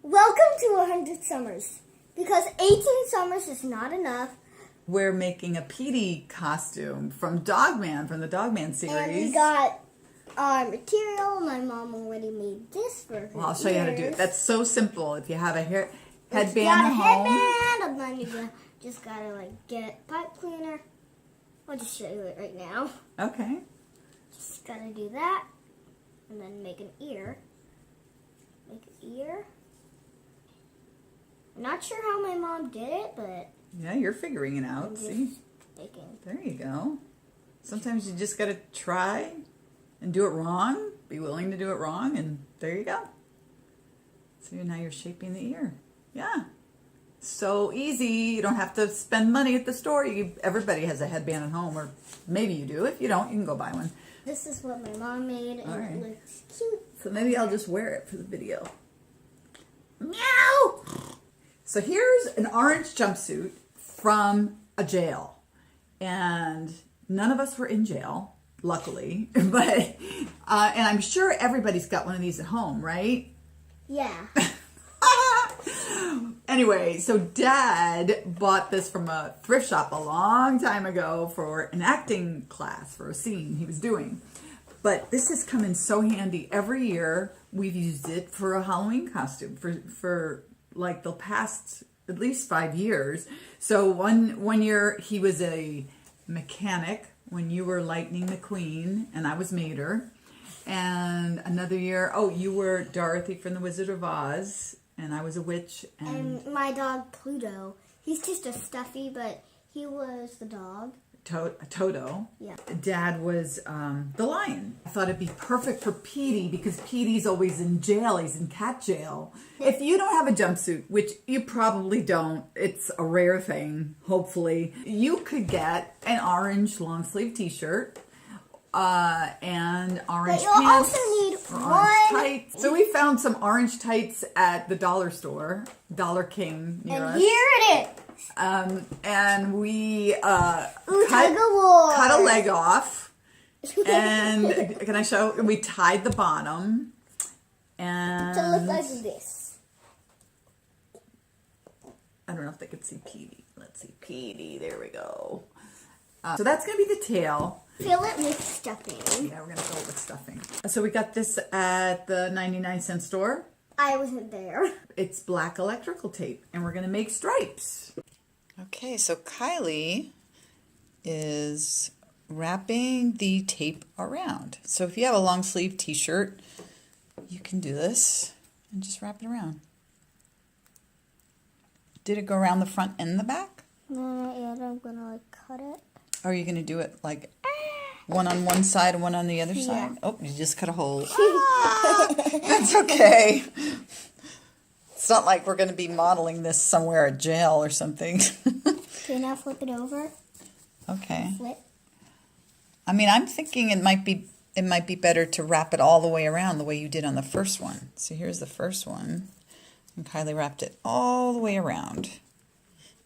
Welcome to 100 Summers. Because 18 summers is not enough. We're making a Petey costume from Dogman, from the Dogman series. And we got our material. My mom already made this for her. Well, I'll show you how to do it. That's so simple. If you have a headband at home. Headband, and then you just gotta get pipe cleaner. I'll just show you it right now. Okay. Just gotta do that, and then make an ear. Make an ear. I'm not sure how my mom did it, but yeah, you're figuring it out. See, there you go. Sometimes you just gotta try and do it wrong. Be willing to do it wrong, and there you go. So now you're shaping the ear. Yeah. So easy. You don't have to spend money at the store. Everybody has a headband at home, or maybe you do. If you don't, you can go buy one. This is what my mom made, and it looks cute. So maybe I'll just wear it for the video. Meow! So here's an orange jumpsuit from a jail. And none of us were in jail, luckily. But and I'm sure everybody's got one of these at home, right? Yeah. Anyway, so Dad bought this from a thrift shop a long time ago for an acting class, for a scene he was doing. But this has come in so handy. Every year we've used it for a Halloween costume for like the past at least 5 years. So one year he was a mechanic when you were Lightning McQueen and I was Mater. And another year, you were Dorothy from The Wizard of Oz, and I was a witch. And my dog Pluto. He's just a stuffy, but he was the dog. Toto. Yeah. Dad was the lion. I thought it'd be perfect for Petey because Petey's always in jail. He's in cat jail. If you don't have a jumpsuit, which you probably don't, it's a rare thing, hopefully, you could get an orange long sleeve t-shirt and orange but you'll pants. Also need orange tights. So we found some orange tights at the dollar store, Dollar King near us. And here it is. And we cut a leg off. And can I show? We tied the bottom. And to look like this. I don't know if they could see Petey. Let's see Petey. There we go. So that's going to be the tail. Fill it with stuffing. Yeah, we're going to fill it with stuffing. So we got this at the 99-cent store. I wasn't there. It's black electrical tape, and we're going to make stripes. Okay, so Kylie is wrapping the tape around. So if you have a long sleeve t-shirt, you can do this and just wrap it around. Did it go around the front and the back? No, not yet. I'm going to cut it. Or are you going to do it like one on one side and one on the other side? Oh, you just cut a hole. That's okay. It's not like we're going to be modeling this somewhere at jail or something. Okay, now flip it over. Okay. Flip. I mean, I'm thinking it might be better to wrap it all the way around the way you did on the first one. So here's the first one. And Kylie wrapped it all the way around.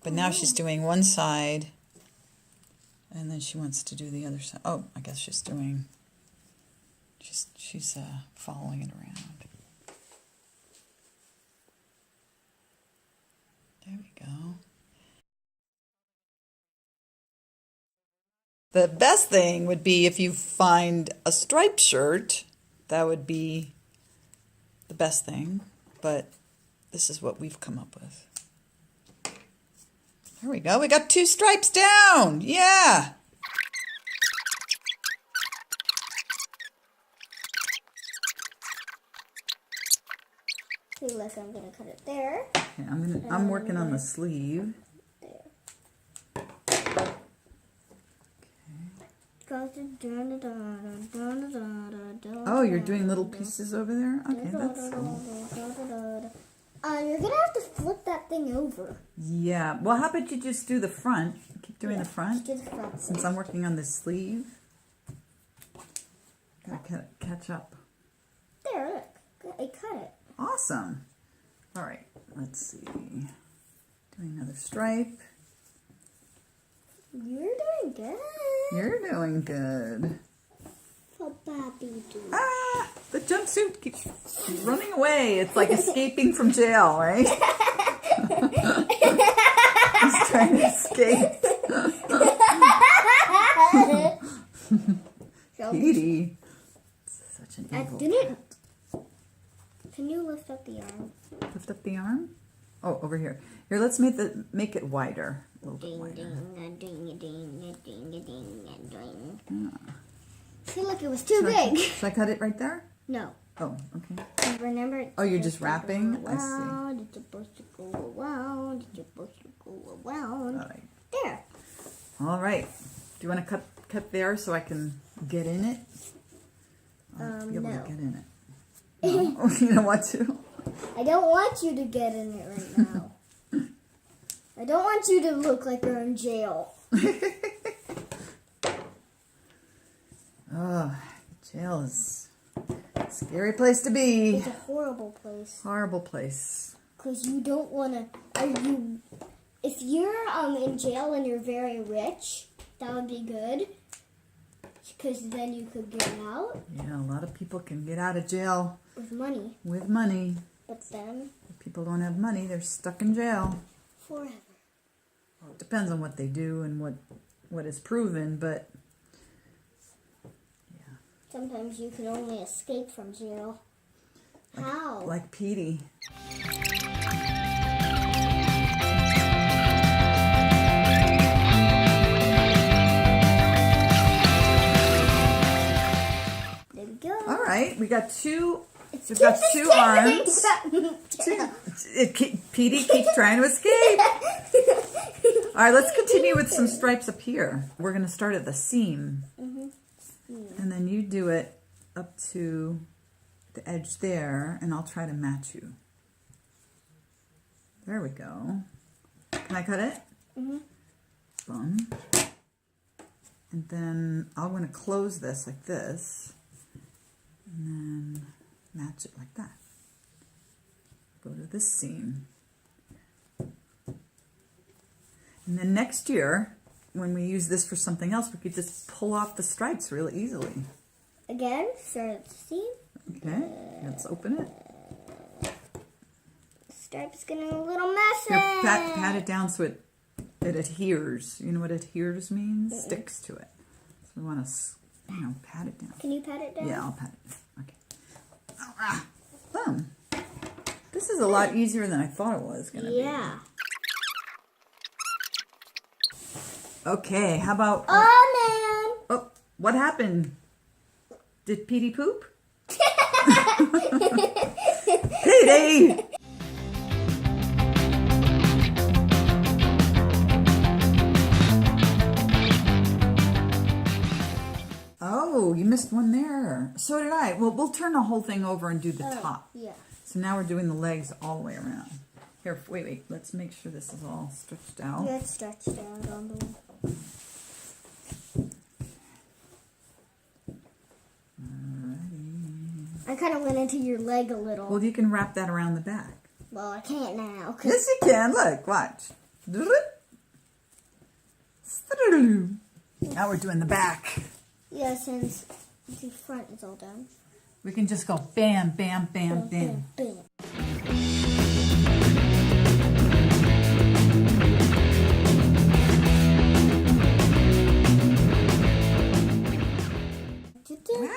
But now she's doing one side. And then she wants to do the other side. Oh, I guess she's following it around. There we go. The best thing would be if you find a striped shirt. That would be the best thing. But this is what we've come up with. There we go. We got 2 stripes down. Yeah. See, look, I'm going to cut it there. Okay, I'm working on the sleeve. There. Oh, you're doing little pieces over there? Okay, that's cool. You're going to have to flip that thing over. Yeah. Well, how about you just do the front? Keep doing the front. Do the front. Since I'm working on the sleeve. Gotta catch up. There, look. I cut it. Awesome. All right. Let's see. Doing another stripe. You're doing good. You're doing good. For Bobby do. Ah! The jumpsuit keeps running away. It's like escaping from jail, right? He's trying to escape. Petey. Such an evil cat. Can you lift up the arm? Lift up the arm? Oh, over here. Here, let's make it wider. A little bit wider. See, look, it was too big. Should I cut it right there? No. Oh, okay. And remember. Oh, you're just wrapping? I see. It's supposed to go around. It's supposed to go around. All right. There. All right. Do you want to cut there so I can get in it? I'll be able to get in it. No? Oh, you don't want to? I don't want you to get in it right now. I don't want you to look like you're in jail. Oh, jail is a scary place to be. It's a horrible place. Horrible place. Because you don't want to... If you're in jail and you're very rich, that would be good. Because then you could get out. Yeah, a lot of people can get out of jail. With money. With money. But then... If people don't have money, they're stuck in jail. Forever. Well, it depends on what they do and what is proven, but... Yeah. Sometimes you can only escape from jail. How? Like Petey. There we go. All right, we got two. We've got two arms. Petey keeps trying to escape. All right, let's continue with some stripes up here. We're going to start at the seam. And then you do it up to the edge there, and I'll try to match you. There we go. Can I cut it? Boom. And then I'm going to close this like this, and then match it like that. Go to this seam. And then next year, when we use this for something else, we could just pull off the stripes really easily. Again, start at the seam. Okay, let's open it. The stripe's getting a little messy. Here, pat it down so it adheres. You know what adheres means? Sticks to it. So we want to, pat it down. Can you pat it down? Yeah, I'll pat it down. Okay. Boom. This is a lot easier than I thought it was going to be. Yeah. Okay, how about... Oh, man. Oh, what happened? Did Petey poop? Petey! Oh, you missed one there. So did I. Well, we'll turn the whole thing over and do the top. Yeah. So now we're doing the legs all the way around. Here, wait. Let's make sure this is all stretched out. Yeah, it's stretched out on the wall. I kind of went into your leg a little. Well, you can wrap that around the back. Well, I can't now. Yes, you can. Look, watch. Now we're doing the back. Yeah, since the front is all done. We can just go bam, bam, bam, bam. Bam.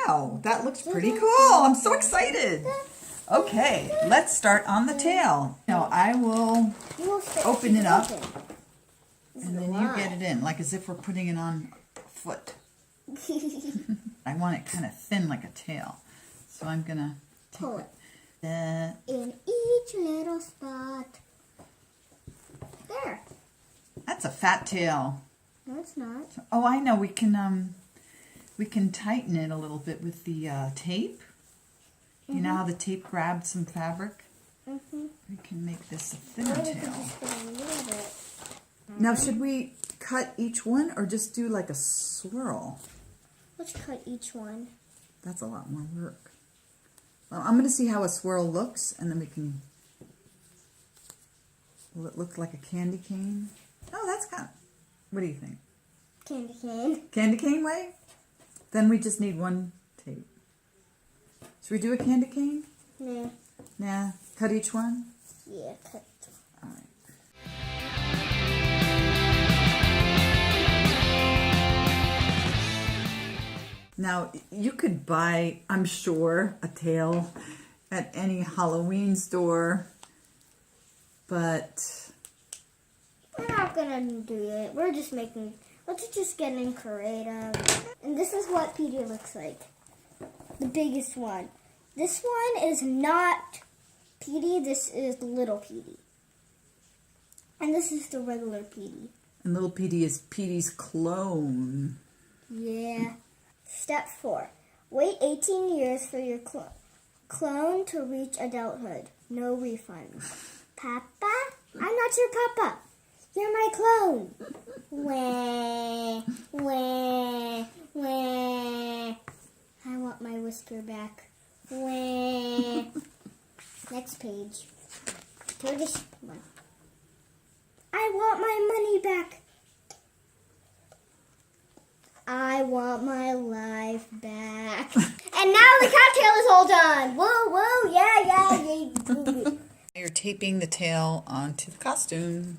Wow, that looks pretty cool. I'm so excited. Okay, let's start on the tail. Now I will open it up, and then you get it in, like as if we're putting it on a foot. I want it kind of thin like a tail. So I'm going to pull it. In each little spot. There. That's a fat tail. No, it's not. Oh, I know. We can tighten it a little bit with the tape. You know how the tape grabbed some fabric? We can make this a thinner tail. Now, should we cut each one or just do like a swirl? Let's cut each one. That's a lot more work. Well, I'm going to see how a swirl looks, and then we can... Will it look like a candy cane? Oh, that's kind of... What do you think? Candy cane. Candy cane way? Then we just need one tape. Should we do a candy cane? Nah. Nah. Cut each one? Yeah, cut. All right. Now, you could buy, I'm sure, a tail at any Halloween store, but We're not gonna do it. We're just let's just getting creative. And this is what Petey looks like. The biggest one. This one is not Petey, this is little Petey. And this is the regular Petey. and little Petey is Petey's clone. Yeah. Step 4. Wait 18 years for your clone to reach adulthood. No refunds. Papa? I'm not your papa. You're my clone. Wah, wah, wah. I want my whisker back. Wah. Next page. Turkish one. I want my money back. I want my life back. And now the cocktail is all done. Woo, woo, yeah. You're taping the tail onto the costume.